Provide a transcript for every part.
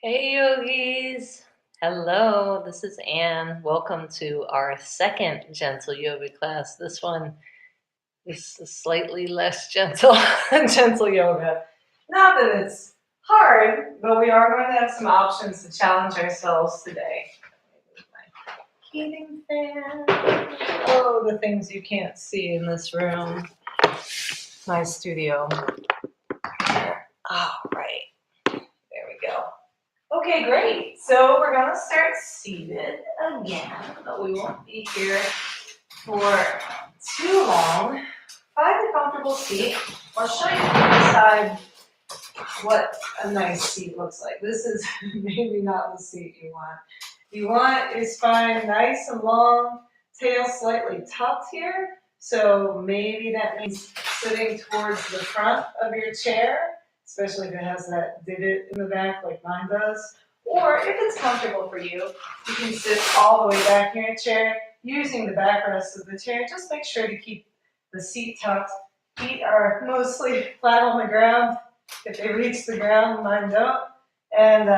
Hey yogis! Hello, this is Anne. Welcome to our second gentle yoga class. This one is slightly less gentle, gentle yoga. Not that it's hard, but we are going to have some options to challenge ourselves today. My heating fan. Oh, the things you can't see in this room. My studio. Oh, right. There we go. Okay, great. So we're going to start seated again, but we won't be here for too long. Find a comfortable seat. I'll show you from the side what a nice seat looks like. This is maybe not the seat you want. You want your spine nice and long, tail slightly tucked here. So maybe that means sitting towards the front of your chair, especially if it has that divot in the back like mine does. Or if it's comfortable for you, you can sit all the way back in your chair using the backrest of the chair. Just make sure to keep the seat tucked. Feet are mostly flat on the ground. If they reach the ground, mine don't. And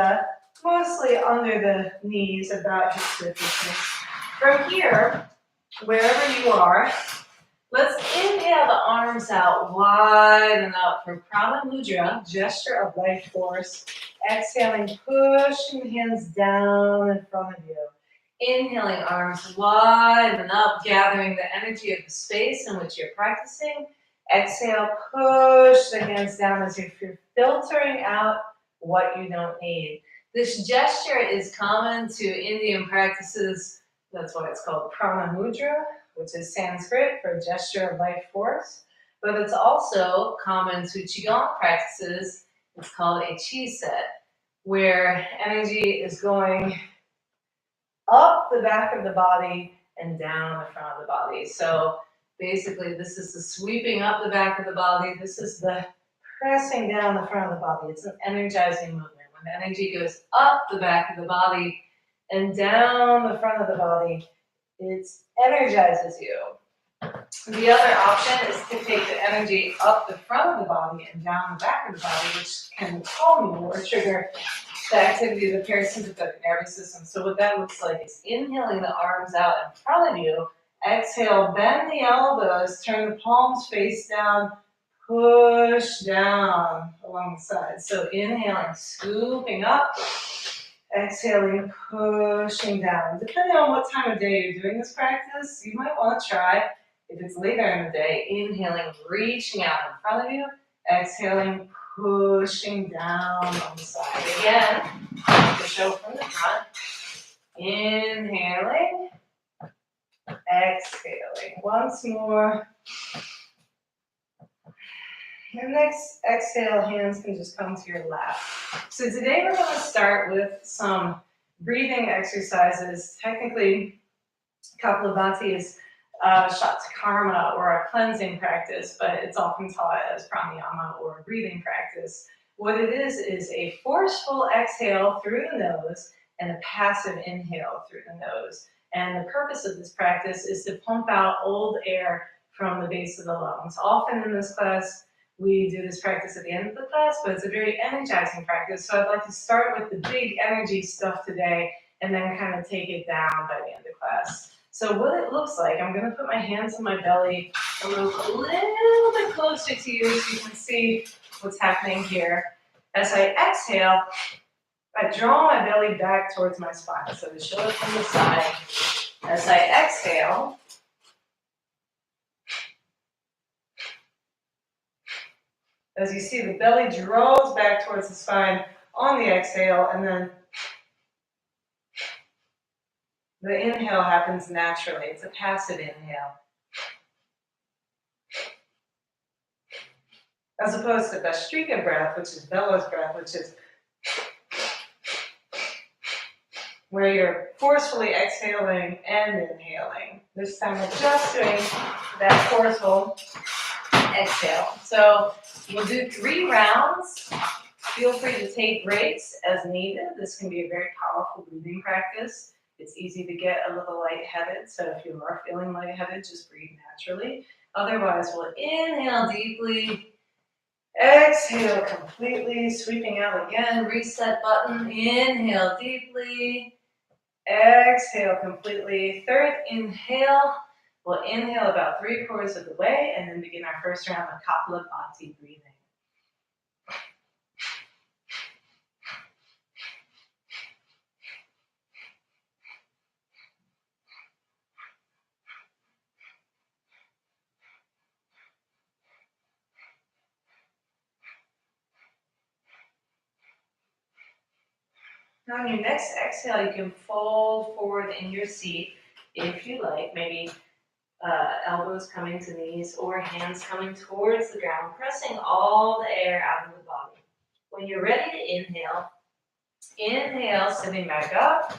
mostly under the knees, about hip distance. From here, wherever you are, let's inhale the arms out wide and up for Prana Mudra, gesture of life force. Exhaling, pushing hands down in front of you. Inhaling, arms wide and up, gathering the energy of the space in which you're practicing. Exhale, push the hands down as if you're filtering out what you don't need. This gesture is common to Indian practices. That's why it's called Prana Mudra, which is Sanskrit for gesture of life force. But it's also common to Qigong practices. It's called a chi set, where energy is going up the back of the body and down the front of the body. So basically, this is the sweeping up the back of the body. This is the pressing down the front of the body. It's an energizing movement. When energy goes up the back of the body and down the front of the body, it energizes you. The other option is to take the energy up the front of the body and down the back of the body, which can calm you or trigger the activity of the parasympathetic nervous system. So what that looks like is inhaling the arms out in front of you. Exhale, bend the elbows, turn the palms face down, push down along the sides. So inhaling, scooping up. Exhaling, pushing down. Depending on what time of day you're doing this practice, you might want to try, if it's later in the day, inhaling, reaching out in front of you. Exhaling, pushing down on the side. Again, the show from the front. Inhaling, exhaling. Once more. And next exhale, hands can just come to your lap. So today we're going to start with some breathing exercises. Technically, Kapalabhati is Shatkarma or a cleansing practice, but it's often taught as pranayama or a breathing practice. What it is a forceful exhale through the nose and a passive inhale through the nose. And the purpose of this practice is to pump out old air from the base of the lungs. Often in this class, we do this practice at the end of the class, but it's a very energizing practice. So I'd like to start with the big energy stuff today and then kind of take it down by the end of class. So what it looks like, I'm going to put my hands on my belly and move a little bit closer to you so you can see what's happening here. As I exhale, I draw my belly back towards my spine, so the shoulder from the side. As I exhale, as you see, the belly draws back towards the spine on the exhale, and then the inhale happens naturally. It's a passive inhale. As opposed to Bhastrika breath, which is bellows breath, which is where you're forcefully exhaling and inhaling. This time we're just doing that forceful exhale. So we'll do 3 rounds. Feel free to take breaks as needed. This can be a very powerful breathing practice. It's easy to get a little lightheaded, so if you are feeling lightheaded, just breathe naturally. Otherwise, we'll inhale deeply Exhale completely, sweeping out again. Reset button. Inhale deeply. Exhale completely. Third inhale. We'll inhale about 3/4 of the way and then begin our first round of Kapalabhati breathing. Now on your next exhale, you can fold forward in your seat if you like, maybe elbows coming to knees or hands coming towards the ground, pressing all the air out of the body. When you're ready to inhale, inhale, sitting back up,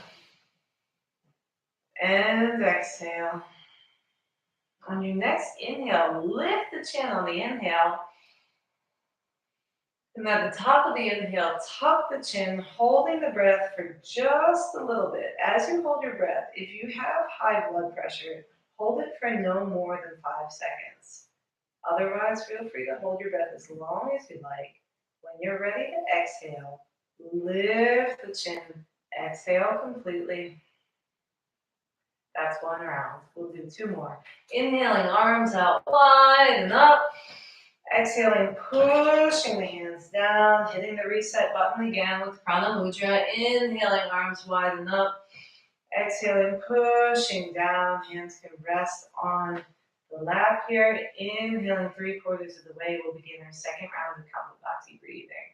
and exhale. On your next inhale, lift the chin on the inhale. And at the top of the inhale, tuck the chin, holding the breath for just a little bit. As you hold your breath, if you have high blood pressure, hold it for no more than 5 seconds. Otherwise, feel free to hold your breath as long as you like. When you're ready to exhale, lift the chin, exhale completely. That's one round. We'll do 2 more. Inhaling, arms out wide and up. Exhaling, pushing the hands down, hitting the reset button again with Prana Mudra. Inhaling, arms wide and up. Exhaling, pushing down. Hands can rest on the lap here. Inhaling 3/4 of the way. We'll begin our second round of Kapalabhati breathing.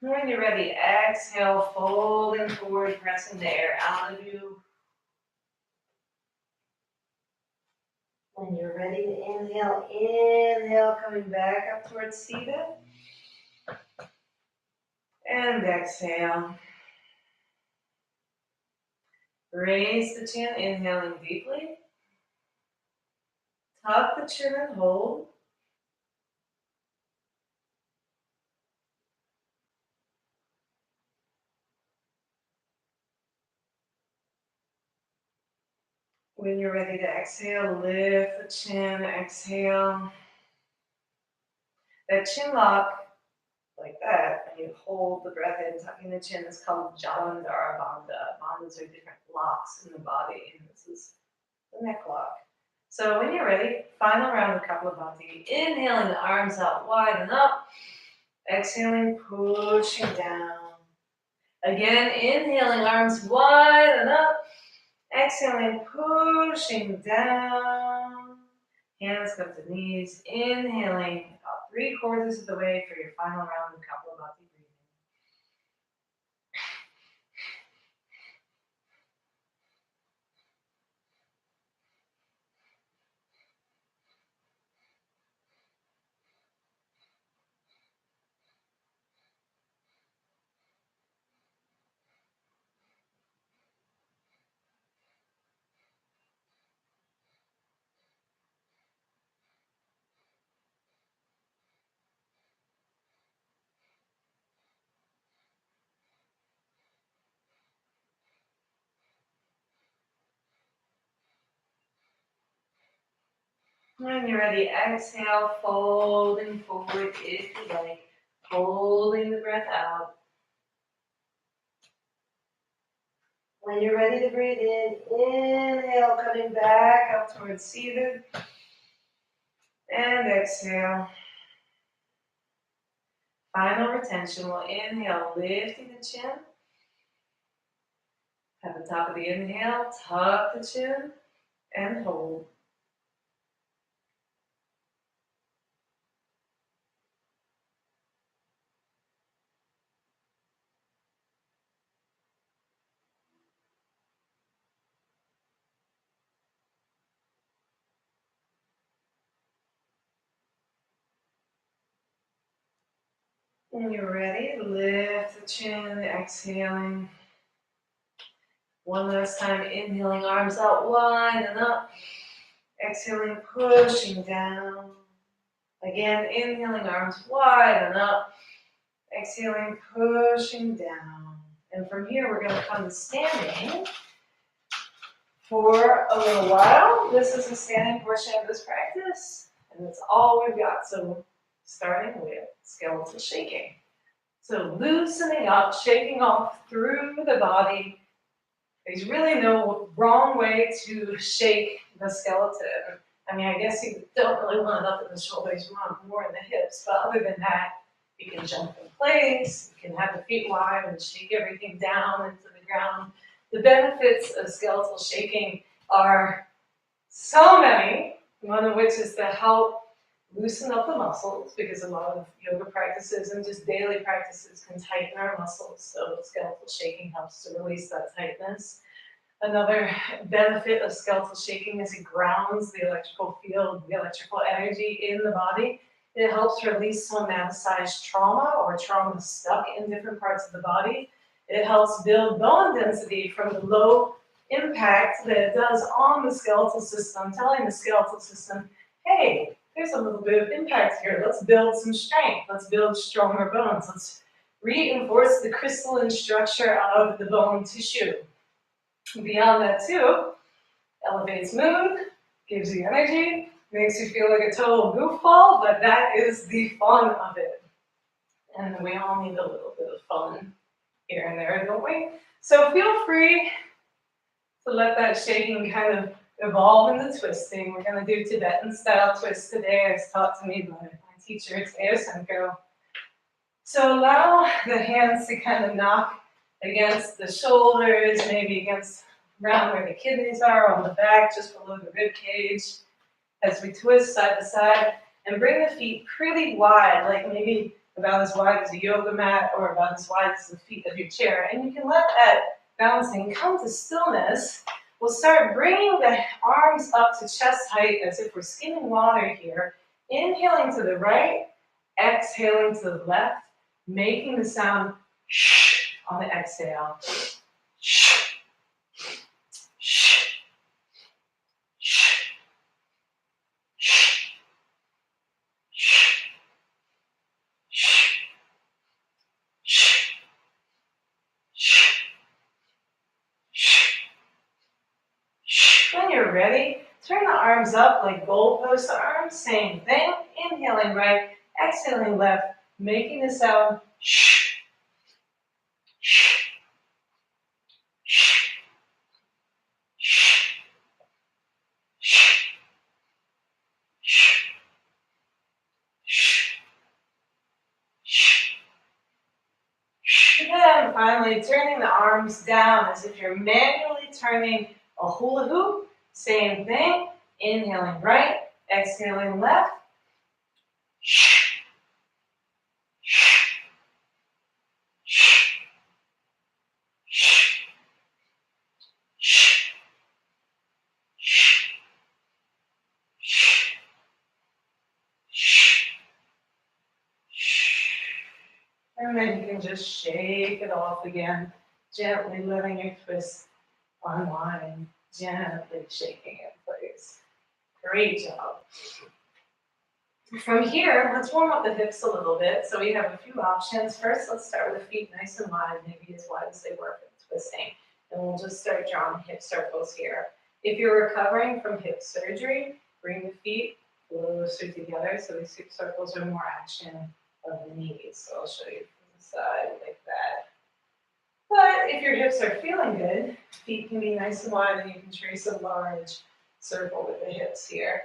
When you're ready, exhale, folding forward, pressing the air out of you. When you're ready to inhale, inhale, coming back up towards seated. And exhale. Raise the chin, inhaling deeply. Tuck the chin and hold. When you're ready to exhale, lift the chin, exhale. That chin lock, like that, and you hold the breath in, tucking the chin, is called Jalandhara Bandha. Bandhas are different locks in the body, and this is the neck lock. So when you're ready, final round of Kapalabhati. Inhaling the arms out wide and up. Exhaling, pushing down. Again, inhaling arms wide and up. Exhaling, pushing down. Hands come to knees. Inhaling about 3/4 of the way for your final round of Kapalabhati breathing. When you're ready, exhale, folding forward if you like, holding the breath out. When you're ready to breathe in, inhale, coming back up towards seated, and exhale. Final retention, we'll inhale, lifting the chin. At the top of the inhale, tuck the chin, and hold. When you're ready, lift the chin, exhaling. One last time, inhaling, arms out wide and up. Exhaling, pushing down. Again, inhaling, arms wide and up. Exhaling, pushing down. And from here, we're going to come to standing for a little while. This is the standing portion of this practice, and that's all we've got. So starting with skeletal shaking. So loosening up, shaking off through the body. There's really no wrong way to shake the skeleton. I mean, I guess you don't really want it up in the shoulders, you want it more in the hips, but other than that, you can jump in place, you can have the feet wide and shake everything down into the ground. The benefits of skeletal shaking are so many, one of which is to help loosen up the muscles, because a lot of yoga practices and just daily practices can tighten our muscles, so skeletal shaking helps to release that tightness. Another benefit of skeletal shaking is it grounds the electrical field, the electrical energy in the body. It helps release somaticized trauma or trauma stuck in different parts of the body. It helps build bone density from the low impact that it does on the skeletal system, telling the skeletal system, hey, there's a little bit of impact here. Let's build some strength. Let's build stronger bones. Let's reinforce the crystalline structure of the bone tissue. Beyond that too, elevates mood, gives you energy, makes you feel like a total goofball, but that is the fun of it. And we all need a little bit of fun here and there, don't we? So feel free to let that shaking kind of evolve into twisting. We're going to do Tibetan style twist today, as taught to me by my teacher, Cahill. So allow the hands to kind of knock against the shoulders, maybe against around where the kidneys are, on the back, just below the rib cage, as we twist side to side, and bring the feet pretty wide, like maybe about as wide as a yoga mat or about as wide as the feet of your chair. And you can let that bouncing come to stillness. We'll start bringing the arms up to chest height as if we're skimming water here. Inhaling to the right, exhaling to the left, making the sound shh on the exhale. Shh. Shh. Shh. Shh. Shh. Shh. Shh. Shh. Shh. When you're ready, turn the arms up like goalpost arms. Same thing. Inhaling right, exhaling left, making the sound shh. Shh. Shh. Shh. Shh. Shh. Shh. Shh. Shh. And finally, turning the arms down as if you're manually turning a hula hoop. Same thing. Inhaling right, exhaling left. Shh. Shh. Shh. Shh. Shh. Shh. Shh. Shh. Shh. And then you can just shake it off again, gently letting your twist unwind, gently shaking it in place. Great job. From here, let's warm up the hips a little bit. So we have a few options. First, let's start with the feet nice and wide, maybe as wide as they were for twisting. And we'll just start drawing hip circles here. If you're recovering from hip surgery, bring the feet closer together so these hip circles are more action of the knees. So I'll show you from the side like that. But if your hips are feeling good, feet can be nice and wide and you can trace a large circle with the hips here.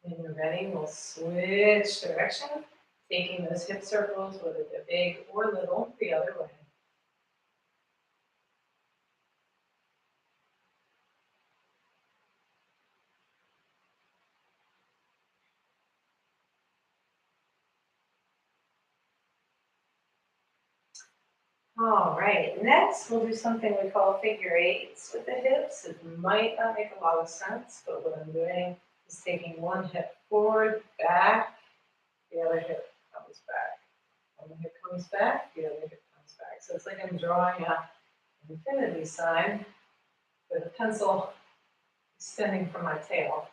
When you're ready, we'll switch direction, taking those hip circles, whether they're big or little, the other way. All right, next we'll do something we call figure eights with the hips. It might not make a lot of sense, but what I'm doing is taking one hip forward, back, the other hip comes back. One hip comes back, the other hip comes back. So it's like I'm drawing an infinity sign with a pencil extending from my tail.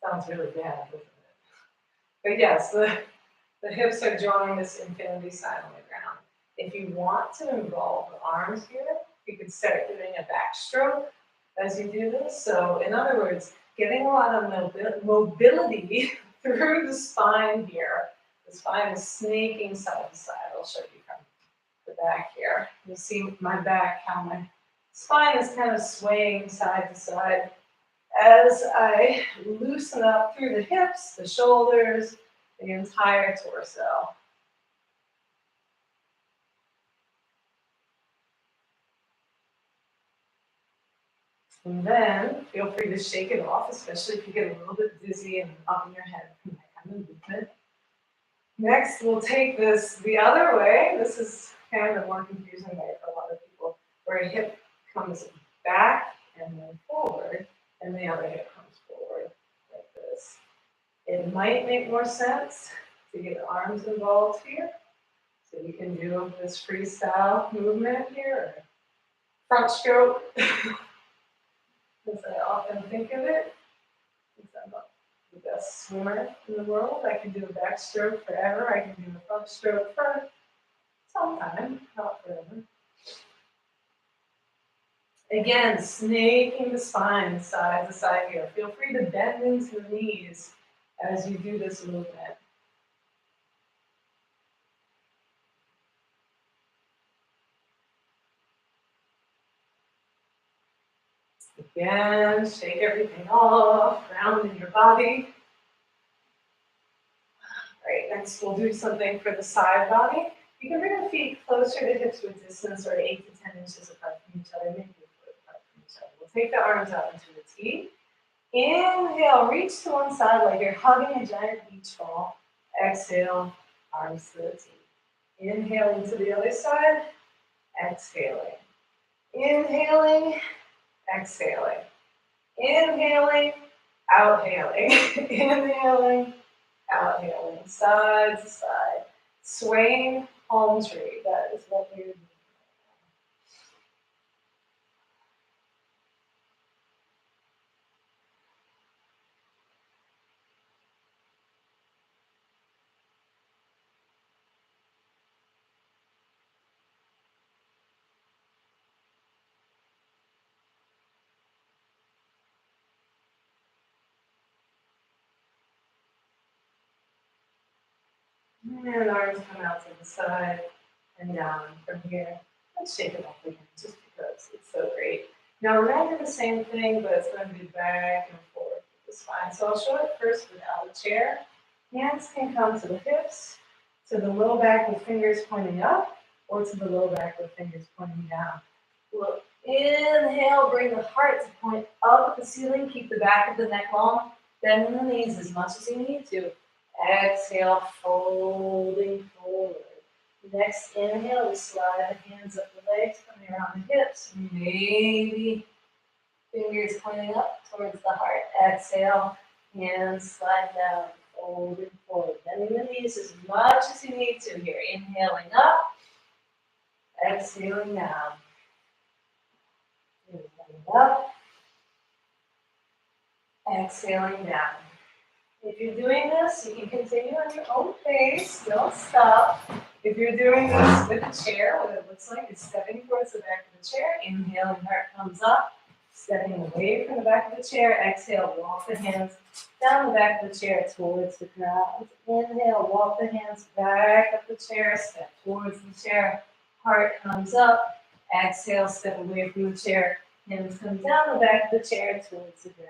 Sounds really bad, doesn't it? But yes, the hips are drawing this infinity sign on the ground. If you want to involve the arms here, you could start doing a backstroke as you do this. So in other words, getting a lot of mobility through the spine here. The spine is snaking side to side. I'll show you from the back here. You'll see my back, how my spine is kind of swaying side to side as I loosen up through the hips, the shoulders, the entire torso. And then feel free to shake it off, especially if you get a little bit dizzy and up in your head from that kind of movement. Next, we'll take this the other way. This is kind of a more confusing way for a lot of people, where a hip comes back and then forward, and the other hip comes forward like this. It might make more sense to get the arms involved here. So you can do this freestyle movement here, or front stroke, as I often think of it. Since I'm not the best swimmer in the world, I can do a backstroke forever. I can do a front stroke for some time, not forever. Again, snaking the spine side to side here. Feel free to bend into the knees as you do this movement. Again, shake everything off, ground in your body. Right, next we'll do something for the side body. You can bring the feet closer to hips with distance, or 8 to 10 inches apart from each other, maybe a foot apart from each other. We'll take the arms out into the T. Inhale, reach to one side like you're hugging a giant beach ball. Exhale, arms to the T. Inhaling to the other side, exhaling. Inhaling, exhaling. Inhaling, outhailing. Inhaling, outhailing, side to side. Swaying palm tree, that is what we're doing. And arms come out to the side and down from here. Let's shake it off again, just because it's so great. Now we're going to do the same thing, but it's going to be back and forth with the spine. So I'll show it first without a chair. Hands can come to the hips, to the low back with fingers pointing up, or to the low back with fingers pointing down. Look, inhale, bring the heart to point up at the ceiling. Keep the back of the neck long. Bend the knees as much as you need to. Exhale, folding forward. Next inhale, we slide the hands up the legs, coming around the hips. Maybe fingers pointing up towards the heart. Exhale, hands slide down, folding forward. Bending the knees as much as you need to here. Inhaling up, exhaling down. Inhaling up, exhaling down. If you're doing this, you can continue on your own pace. Don't stop. If you're doing this with a chair, what it looks like is stepping towards the back of the chair. Inhaling, heart comes up. Stepping away from the back of the chair. Exhale, walk the hands down the back of the chair towards the ground. Inhale, walk the hands back up the chair. Step towards the chair. Heart comes up. Exhale, step away from the chair. Hands come down the back of the chair towards the ground.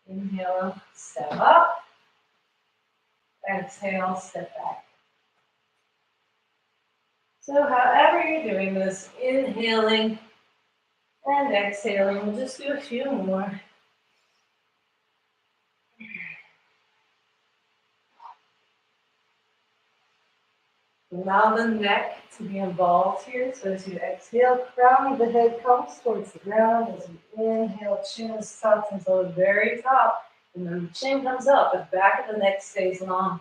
Inhale, step up. Exhale, step back. So however you're doing this, inhaling and exhaling, we'll just do a few more. Allow the neck to be involved here. So as you exhale, crown of the head comes towards the ground. As you inhale, chin is tucked until the very top. And then the chin comes up, the back of the neck stays long.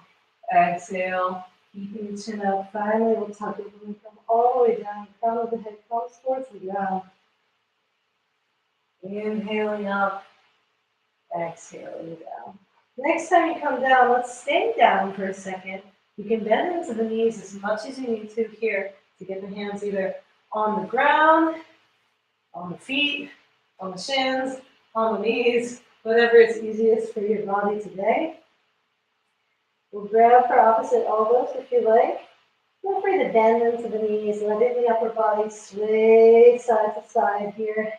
Exhale, keeping the chin up. Finally, we'll tuck it when we come all the way down. Crown of the head comes towards the ground. Inhaling up, exhaling down. Next time you come down, let's stay down for a second. You can bend into the knees as much as you need to here to get the hands either on the ground, on the feet, on the shins, on the knees, whatever is easiest for your body today. We'll grab for opposite elbows if you like. Feel free to bend into the knees, letting the upper body sway side to side here.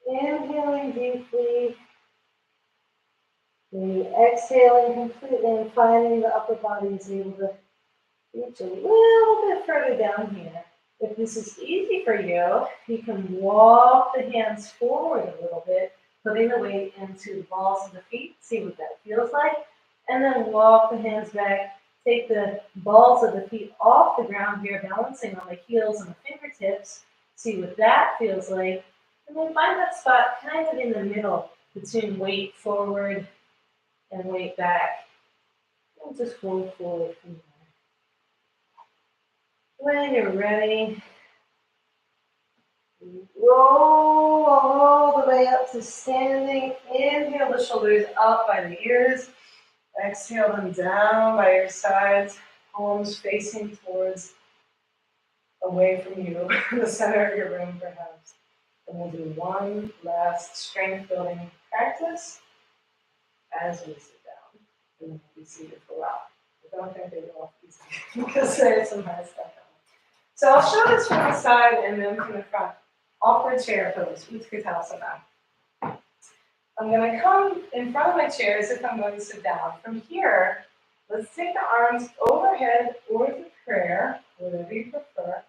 Inhaling deeply. Maybe exhaling completely and finding the upper body is able to reach a little bit further down here. If this is easy for you, you can walk the hands forward a little bit, putting the weight into the balls of the feet, see what that feels like, and then walk the hands back. Take the balls of the feet off the ground here, balancing on the heels and the fingertips, see what that feels like, and then find that spot kind of in the middle between weight forward and weight back. And just roll forward from there. When you're ready, roll all the way up to standing. Inhale the shoulders up by the ears. Exhale them down by your sides, palms facing towards, away from you, the center of your room perhaps. And we'll do one last strength building practice as we sit down. And we'll be seated for a while. I don't think they will be seated because there's some hard stuff on. So I'll show this from the side and then from the front. Awkward chair pose, utkatasana. I'm going to come in front of my chair as if I'm going to sit down. From here, let's take the arms overhead or to prayer, whatever you prefer.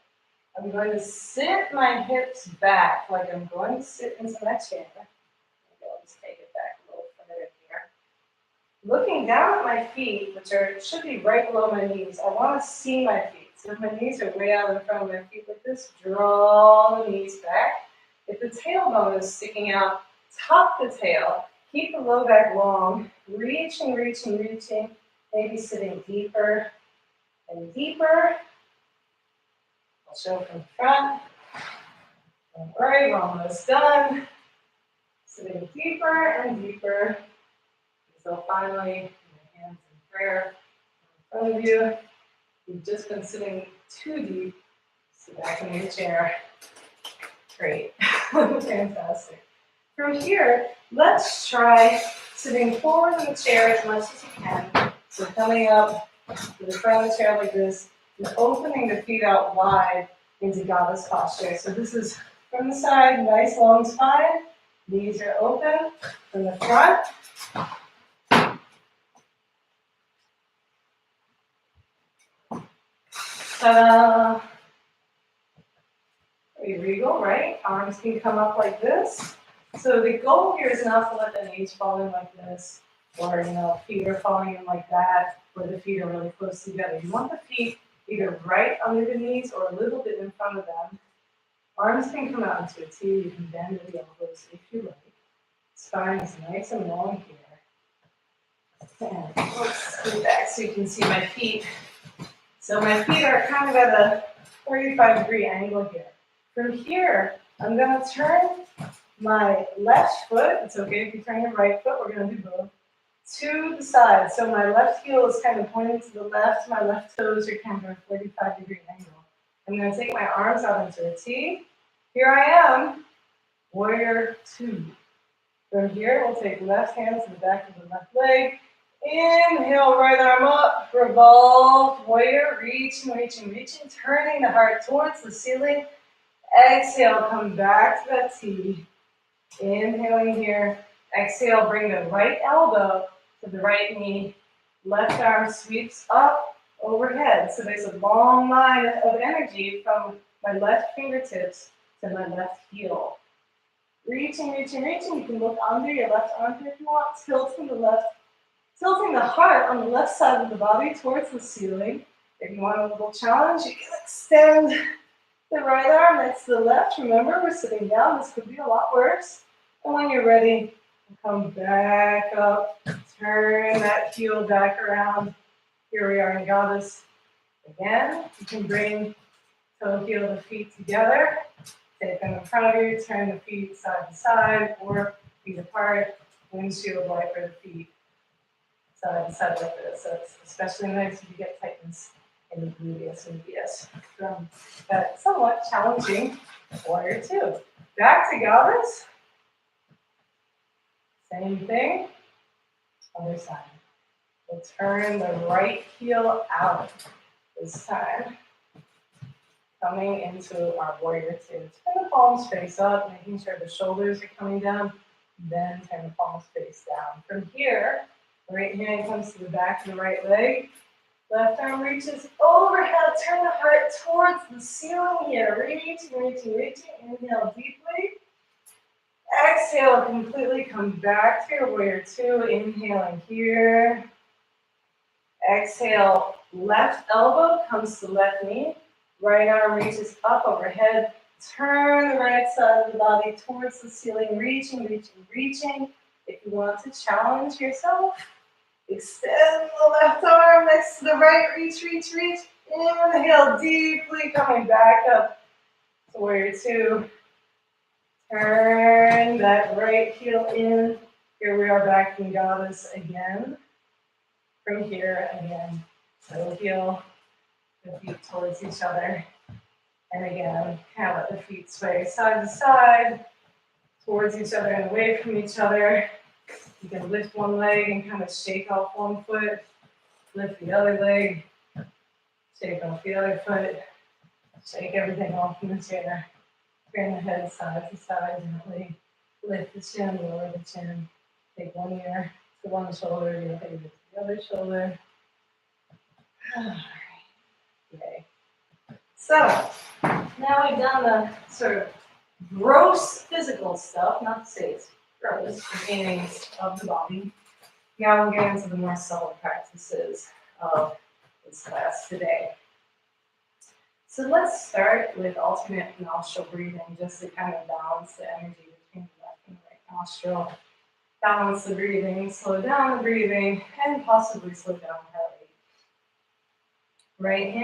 I'm going to sit my hips back like I'm going to sit into my chair. Maybe I'll just take it back a little further here. Looking down at my feet, which should be right below my knees, I want to see my feet. So if my knees are way out in front of my feet like this, draw the knees back. If the tailbone is sticking out, tuck the tail. Keep the low back long. Reaching, reaching, reaching. Maybe sitting deeper and deeper. I'll show from the front. All right, we're almost done. Sitting deeper and deeper. So finally, my hands in prayer in front of you. You've just been sitting too deep. Sit back in your chair. Great. Fantastic. From here, let's try sitting forward in the chair as much as you can. So coming up to the front of the chair like this, and opening the feet out wide into goddess posture. So this is from the side, nice long spine. Knees are open from the front. Ta-da! Pretty regal, right? Arms can come up like this. So the goal here is not to let the knees fall in like this, or feet are falling in like that, where the feet are really close together. You want the feet either right under the knees or a little bit in front of them. Arms can come out into a T. You can bend the elbows if you like. Spine is nice and long here. And let's scoot back so you can see my feet. So my feet are kind of at a 45-degree angle here. From here, I'm going to turn my left foot, it's okay if you turn your right foot, we're going to do both, to the side. So my left heel is kind of pointing to the left, my left toes are kind of at a 45-degree angle. I'm going to take my arms out into a T. Here I am, warrior two. From here, we'll take left hand to the back of the left leg. Inhale, right arm up, revolve, warrior, reaching, reaching, reaching, turning the heart towards the ceiling. Exhale, come back to that T. Inhaling here. Exhale, bring the right elbow to the right knee. Left arm sweeps up overhead. So there's a long line of energy from my left fingertips to my left heel. Reaching, reaching, reaching. You can look under your left armpit if you want. Tilt to the left Tilting the heart on the left side of the body towards the ceiling. If you want a little challenge, you can extend the right arm next to the left. Remember, we're sitting down. This could be a lot worse. And when you're ready, come back up. Turn that heel back around. Here we are in Goddess. Again, you can bring toe, heel, the feet together. Take them in front of you. Turn the feet side to side or feet apart. Windshield wiper the feet side to side like this. So it's especially nice if you get tightness in the gluteus medius from that somewhat challenging warrior two. Back to Goddess. Same thing. Other side. We'll turn the right heel out this time. Coming into our warrior two. Turn the palms face up, making sure the shoulders are coming down. Then turn the palms face down. From here, the right hand comes to the back of the right leg. Left arm reaches overhead. Turn the heart towards the ceiling here. Reaching, reaching, reaching. Inhale deeply. Exhale, completely come back to your warrior two. Inhaling here. Exhale, left elbow comes to left knee. Right arm reaches up overhead. Turn the right side of the body towards the ceiling. Reaching, reaching, reaching. If you want to challenge yourself, extend the left arm next to the right. Reach, reach, reach. Inhale deeply, coming back up to warrior two. Turn that right heel in. Here we are back in Goddess again. From here again, toe heel, the feet towards each other. And again, kind of let the feet sway side to side, towards each other and away from each other. You can lift one leg and kind of shake off one foot, lift the other leg, shake off the other foot, shake everything off in the chair. Turn the head side to side gently, lift the chin, lower the chin, take one ear to one shoulder, the other ear to the other shoulder. Okay. So now we've done the sort of gross physical stuff, not to say it's gross, the innings of the body. Now we'll get into the more subtle practices of this class today. So let's start with alternate nostril breathing, just to kind of balance the energy between the left and the right nostril. Balance the breathing, slow down the breathing, and possibly slow down the heart rate.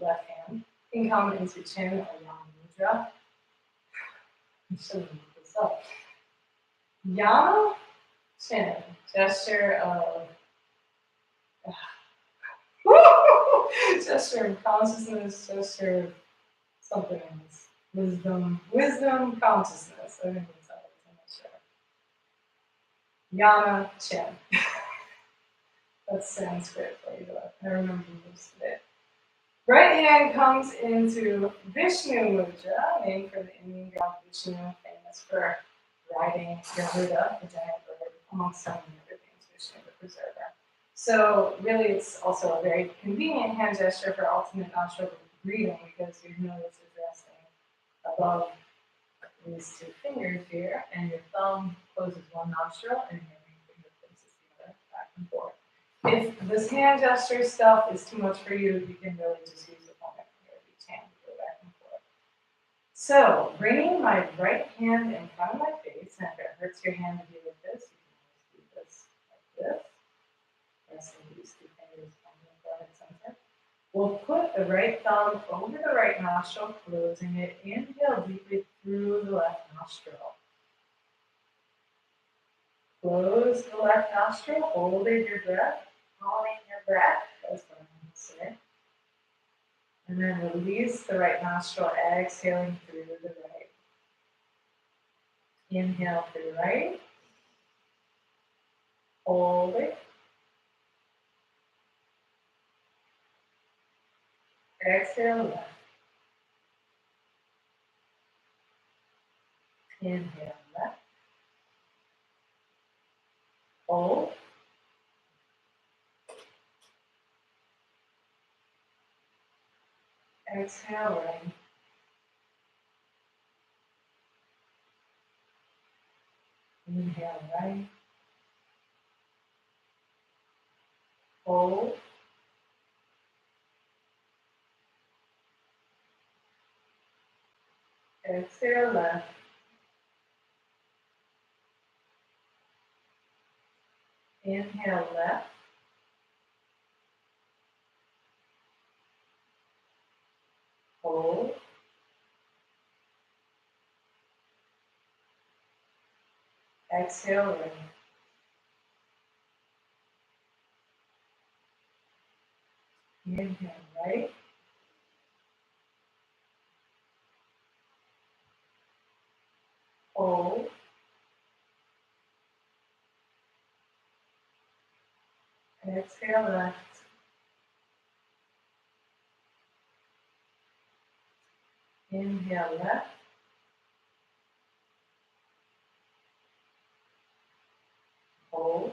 Left hand can come into chin or yana mudra. I should have looked this up. Yana, chin, gesture of gesture of consciousness, gesture of something else. Wisdom, consciousness. I think that's how it is, I'm not sure. Yana, chin. That's Sanskrit for you, but I remember most of it. Right hand comes into Vishnu Mudra, named for the Indian god Vishnu, famous for riding Garuda, the giant bird, amongst so many other things, Vishnu the preserver. So really it's also a very convenient hand gesture for alternate nostril breathing because your nose is resting above these two fingers here, and your thumb closes one nostril and your ring finger places the other, back and forth. If this hand gesture stuff is too much for you, you can really just use the pointer finger of each hand to go back and forth. So, bringing my right hand in front of my face, and if it hurts your hand to do with this, you can always do this like this. Resting these two fingers on the forehead center. We'll put the right thumb over the right nostril, closing it. Inhale deeply through the left nostril. Close the left nostril, holding your breath. That's what I'm going to say. And then release the right nostril, exhaling through the right. Inhale through right. Hold it. Exhale left. Inhale left. Hold. Exhale right. Inhale right. hold, exhale left, inhale left, hold, exhale right, inhale right, hold, exhale left, inhale left, hold,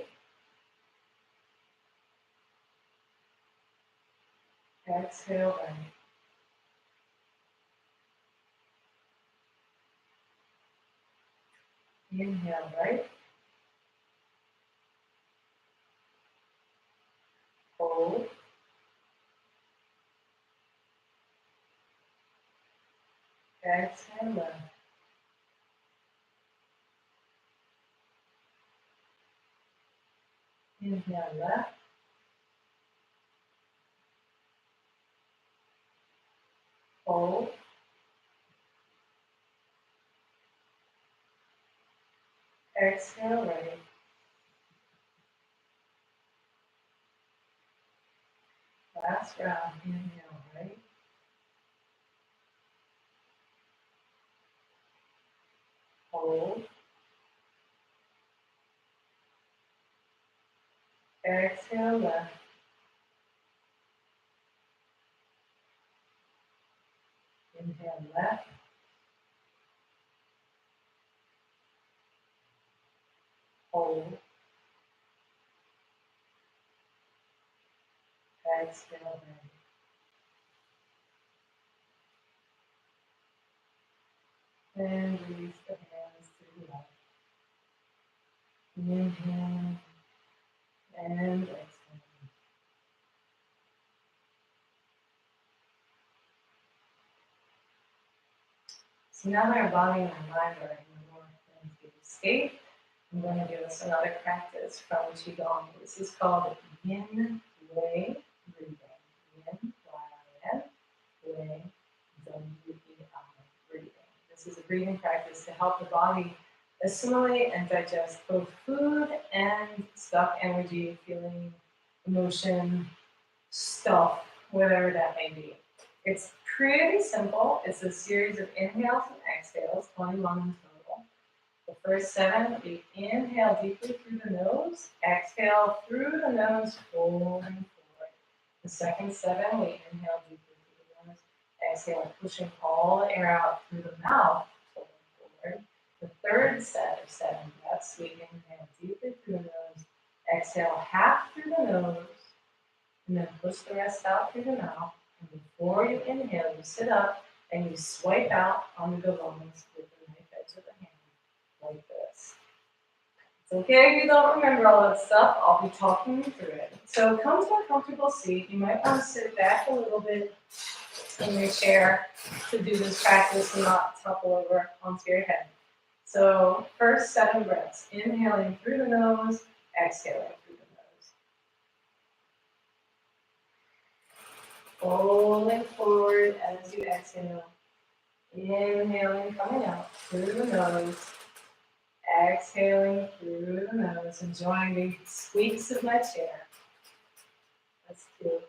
exhale right, inhale right, hold, exhale left, inhale left, hold, exhale right, last round, inhale right, hold, exhale left, inhale left, hold, exhale right. And release the hands to the left. Inhale and exhale. So now that our body and our mind are in a more meditative state, I'm going to give us another practice from Qigong. This is called Yin Wei breathing. Yin, Y-I-N, Wei, W-E-I, breathing. This is a breathing practice to help the body assimilate and digest both food and stuck energy, feeling, emotion, stuff, whatever that may be. It's pretty simple. It's a series of inhales and exhales, 21 in total. The first 7, we inhale deeply through the nose, exhale through the nose, forward and forward. The second 7, we inhale deeply through the nose, exhale, pushing all the air out through the mouth, forward and forward. The third set of 7 breaths, we inhale deeply through the nose, exhale half through the nose, and then push the rest out through the mouth. And before you inhale, you sit up and you swipe out on the lungs with the knife edge of the hand, like this. It's okay if you don't remember all that stuff. I'll be talking you through it. So come to a comfortable seat. You might want to sit back a little bit in your chair to do this practice and not topple over onto your head. So first 7 breaths, inhaling through the nose, exhaling through the nose. Rolling forward as you exhale. Inhaling, coming out through the nose. Exhaling through the nose. Enjoying the squeaks of my chair. That's cute.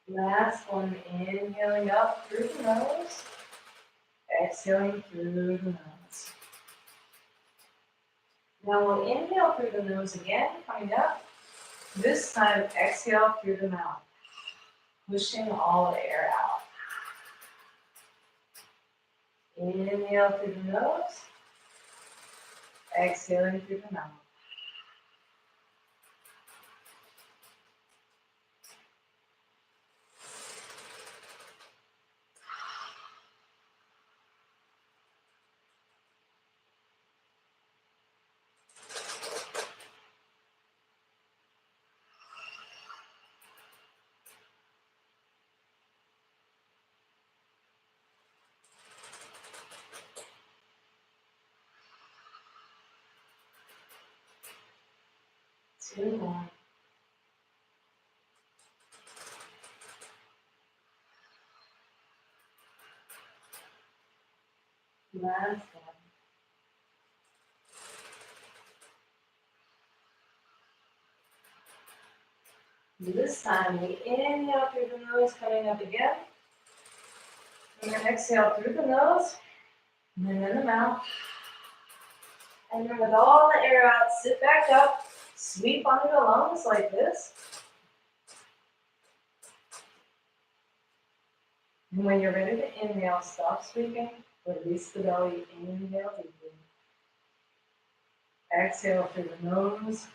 Last one, inhaling up through the nose, exhaling through the nose. Now we'll inhale through the nose again, coming up. This time, exhale through the mouth, pushing all the air out. Inhale through the nose, exhaling through the mouth. Two more. Last one. This time we inhale through the nose, coming up again. And then exhale through the nose, and then in the mouth. And then with all the air out, sit back up, sweep under the lungs like this. And when you're ready to inhale, stop sweeping, release the belly, inhale deeply. Exhale through the nose,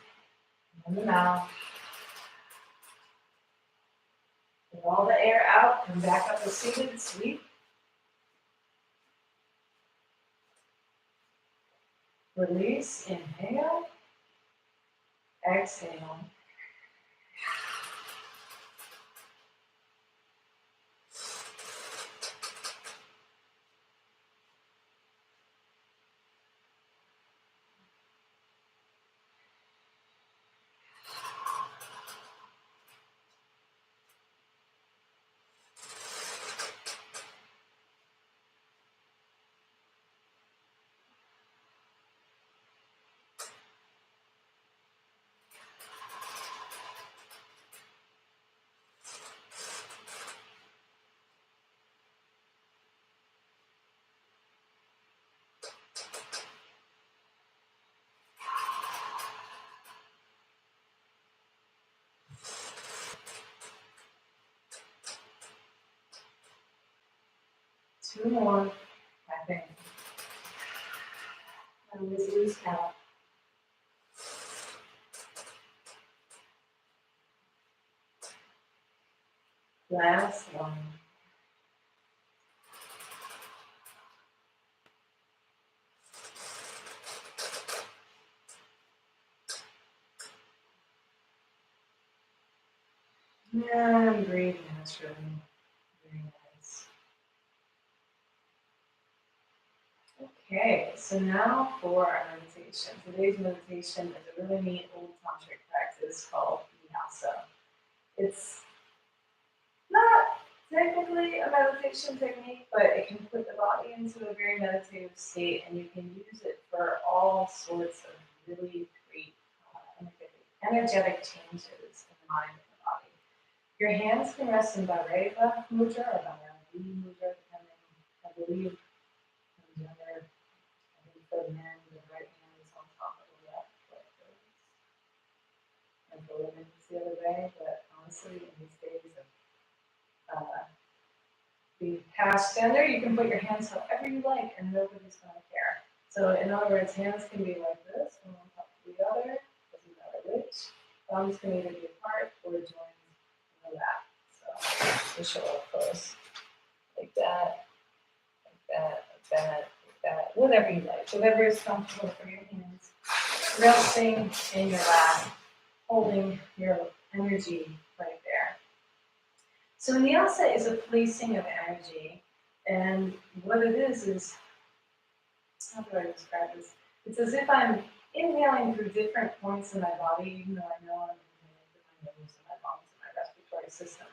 and the mouth. With all the air out, come back up to seated, sweep. Release, inhale, exhale. Two more, I think. And lose count. Last one. And breathe naturally. Very nice. Okay, so now for our meditation. Today's meditation is a really neat old tantric practice called nyasa. It's not technically a meditation technique, but it can put the body into a very meditative state, and you can use it for all sorts of really great energetic changes in the mind and the body. Your hands can rest in Bhairava mudra or Bhairava mudra, depending, I believe, on gender. I think for men, the right hand is on top of the left, like this. And for women, it's the other way, but honestly, in these days of the past gender, you can put your hands however you like and nobody's going to care. So in other words, hands can be like this, one on top of the other, doesn't matter which. Thumbs can either be apart or joined in the lap. So we'll show up close. Like that, like that, like that, like that, whatever you like, whatever is comfortable for your hands. Resting in your lap, holding your energy right there. So nyasa is a placing of energy, and what it is, how do I describe this? It's as if I'm inhaling through different points in my body, even though I know I'm inhaling through my nose and my lungs and my respiratory system.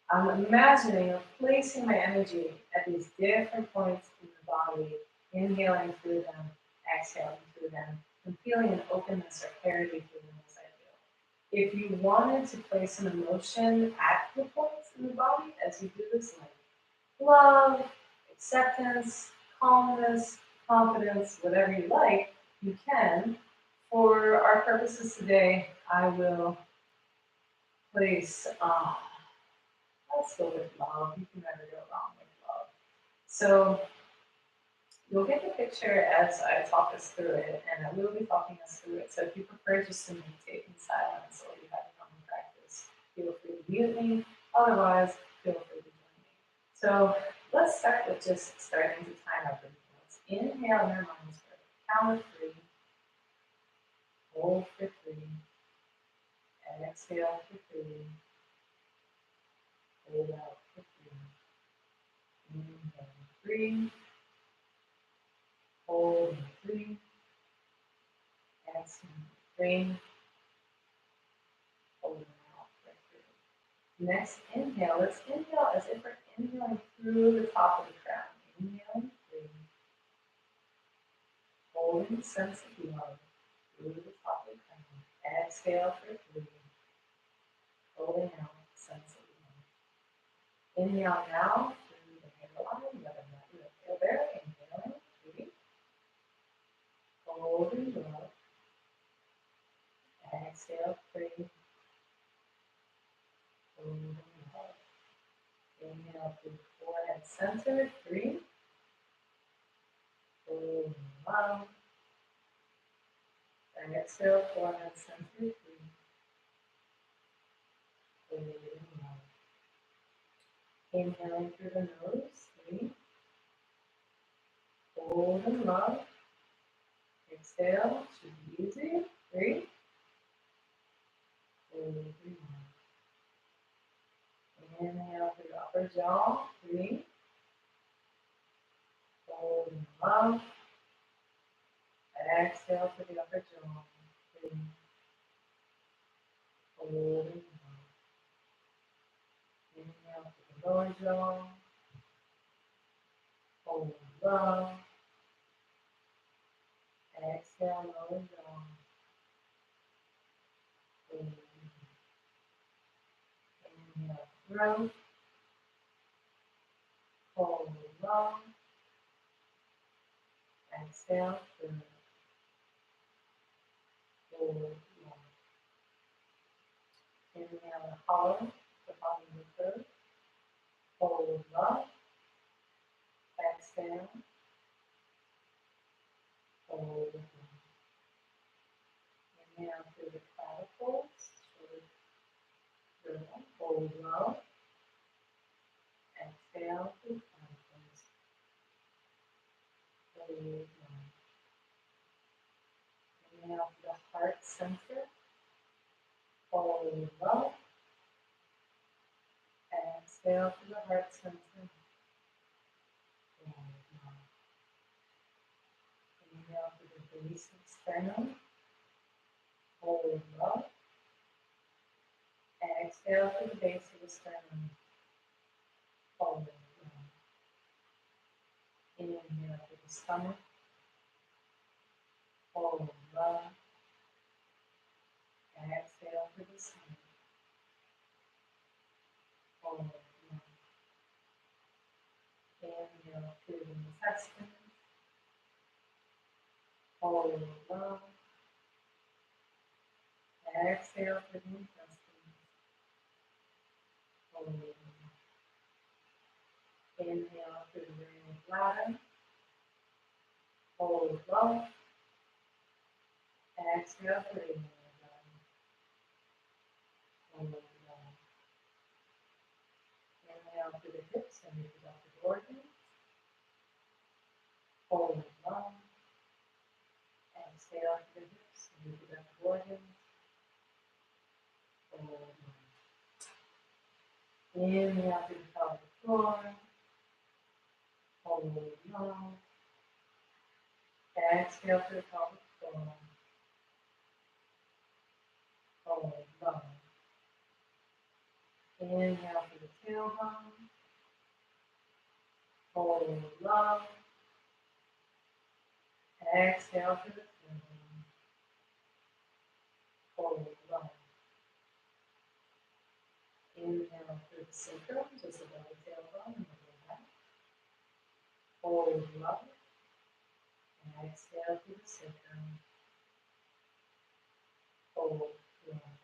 I'm imagining of placing my energy at these different points in the body, inhaling through them, exhaling through them, and feeling an openness or clarity through them as I do. If you wanted to place an emotion at the points in the body as you do this, like love, acceptance, calmness, confidence, whatever you like, you can For our purposes today, I will place, let's go with love. You can never go wrong with love. So you'll get the picture as I talk us through it, and I will be talking us through it. So if you prefer just to meditate in silence or you have your own practice, feel free to mute me. Otherwise, feel free to join me. So let's start with just starting to time our breathing. Let's inhale in our minds for a count of 3, hold for 3, exhale for 3, hold out for 3, inhale 3, hold 3, exhale 3, hold out for 3. Next inhale, let's inhale as if we're inhaling through the top of the crown. Inhaling 3, holding sense of love through the top of the crown. Exhale for 3, holding out sense of love. Inhale now through the hairline, let it feel there. Inhaling 3, holding love. Exhale 3, holding love. Inhale through the forehead center, 3, holding love. Exhale, forehead center, 3, holding love. Inhaling through the nose, 3, holding love. Exhale, should be easy, 3, holding love. Inhale through the upper jaw, 3, holding love. Exhale through the upper jaw, 3, holding love. Inhale through the lower jaw, holding love. Exhale, lower jaw, holding love. Inhale, throat, hold love. Exhale, through, hold love. Inhale, the hollow, the bottom of the throat, hold love. Exhale, hold love. Inhale through the clavicles, through, hold love. Exhale through the clavicles, hold love. Inhale to the heart center, hold love. Exhale to the heart center, hold love. Inhale to the base of sternum, hold love. Exhale to the base of the sternum, hold love. Inhale to the stomach, hold love. Exhale to the stomach, hold love. Inhale to the intestines, hold love. Exhale to the intestines, hold love. Inhale to the brain bladder, hold love. Exhale to the bladder, hold love. Inhale to the hips and reproductive organs, hold love. Exhale to the hips and reproductive organs, hold love. Inhale to the pelvic floor, hold love. Exhale to the pelvic floor, hold love. Inhale to the tailbone, hold love. Exhale to the tailbone, hold love. Inhale through the sacrum, just above the tailbone and the low back, hold love. And exhale through the sacrum, Hold long.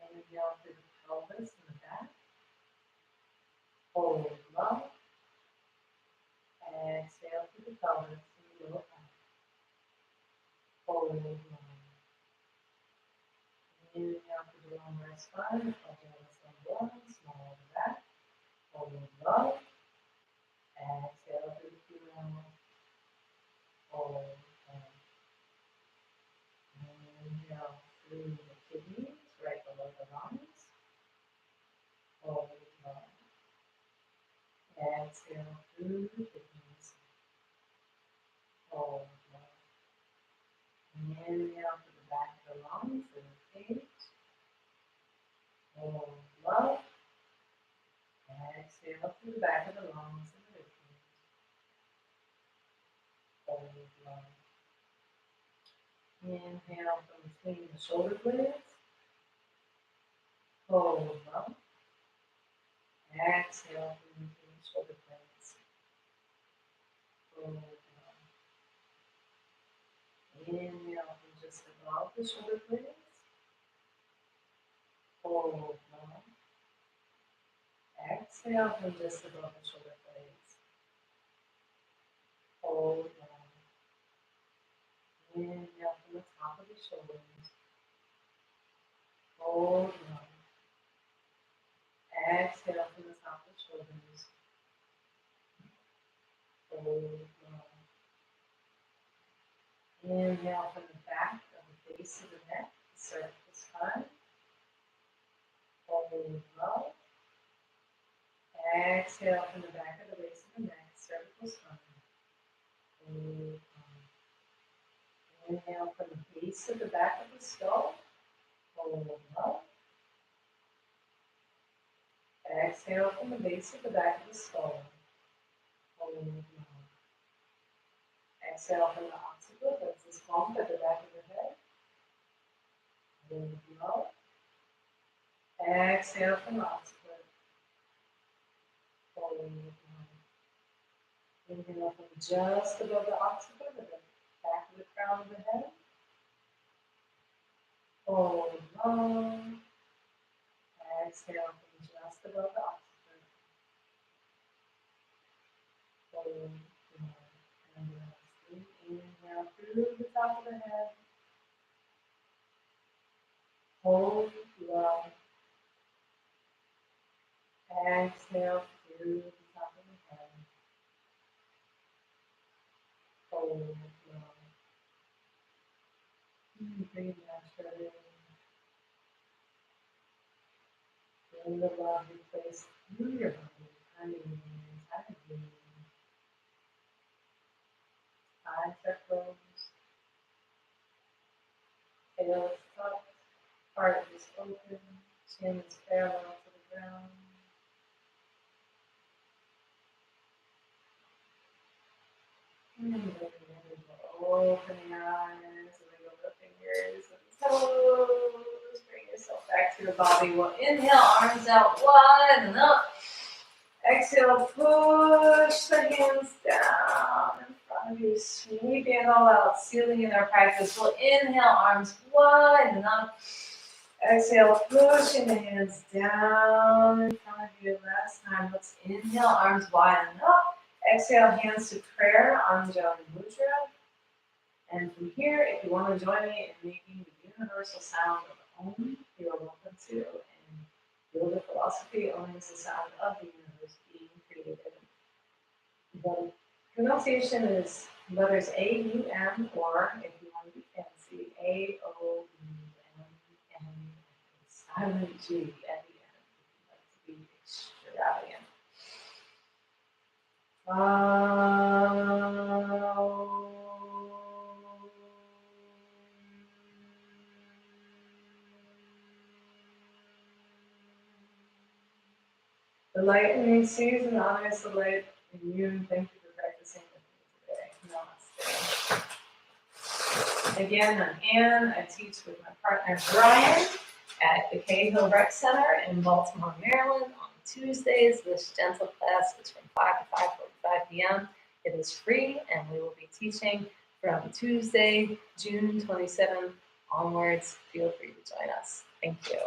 Inhale through the pelvis and the back. Hold long. Exhale through the pelvis and the lower back. Hold long. Inhale through the lower spine, pelvis and bone, small of the back. Hold long. Exhale through the femur. Hold long. Inhale through the kidneys, right below the lungs. Hold long. Exhale through the kidneys. Hold long. Inhale to the back of the lungs and the face. Hold long. Exhale through the back of the lungs and the face. Hold long. Inhale from between the shoulder blades. Hold long. Exhale from between the shoulder blades. Hold long. Inhale from just above the shoulder blades. Hold long. Exhale from just above the shoulder blades. Hold long. Inhale from the top of the shoulders. Hold long. Exhale from the top of the shoulders. Hold long. Inhale from the back of the base of the neck, the cervical spine. Hold long. Exhale from the back of the base of the neck, cervical spine. Hold long. Inhale from the base of the back of the skull. Hold long. Exhale from the base of the back of the skull. Hold long. Exhale from the occiput, that's this bump at the back of the head. Hold long. Exhale from the occiput. Hold long. Inhale from just above the occiput at the back of the crown of the head. Hold long. Exhale from just above the occiput. Hold long. And lastly, inhale through the top of the head. Hold long. Exhale through the top of the head. Hold long. Breathe naturally. Bring the blood replace through your body, turning the entire being. Eyes are closed. Tail is tucked. Heart is open. Chin is parallel to the ground. And then open your eyes, wiggle the fingers and toes. Bring yourself back to your body. We'll inhale, arms out wide and up. Exhale, push the hands down in front of you. Sweep it all out, sealing in our practice. We'll inhale, arms wide and up. Exhale, pushing the hands down in front of you. Last time, let's inhale, arms wide and up. Exhale, hands to prayer, Anjali Mudra. And from here, if you want to join me in making the universal sound of Om, you are welcome to. And yoga philosophy, Om is the sound of the universe being created. The pronunciation is letters A-U-M, or if you want to be fancy, A-O-U-M-M, silent G at the end, if you'd like to be extravagant. The light in me sees and honors the light in you. Thank you for practicing with me today. Namaste. Again, I'm Anne. I teach with my partner Brian at the Cahill Rec Center in Baltimore, Maryland. On Tuesdays, this gentle class is from 5 to 5:45 p.m. It is free, and we will be teaching from Tuesday, June 27th onwards, feel free to join us. Thank you.